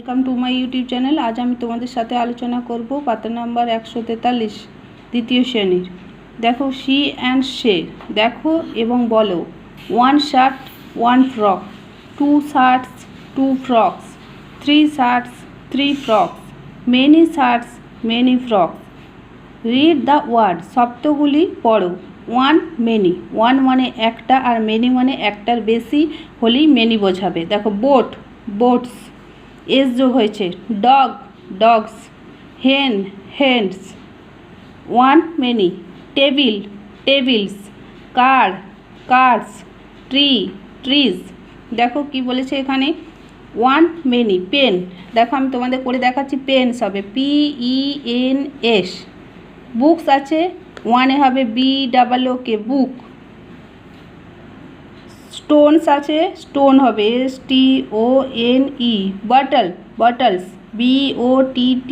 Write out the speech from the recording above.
Welcome to my YouTube channel. आज আমি তোমাদের সাথে আলোচনা করব পাতা নাম্বার 143 দ্বিতীয় শ্রেণীর। দেখো শি অ্যান্ড সে, দেখো এবং বলো। One shirt one frock, two shirts two frocks, three shirts three frocks, many shirts many frocks. Read the word, শব্দগুলি পড়ো। ওয়ান মেনি, ওয়ান মানে একটা আর মেনি মানে একটার বেশি হলেই মেনি বোঝাবে। দেখো বোট বোটস, এস যোগ হয়েছে। Dog dogs, hen hens. One many. Table tables, car cars, tree trees. দেখো কি বলেছে এখানে, ওয়ান মেনি। পেন, দেখো আমি তোমাদের করে দেখাচ্ছি, পেন্স হবে PENS। বুকস আছে, ওয়ানে হবে BOOK বুক। স্টোনস আছে, স্টোন হবে STONE। Bottle bottles BOTTLES।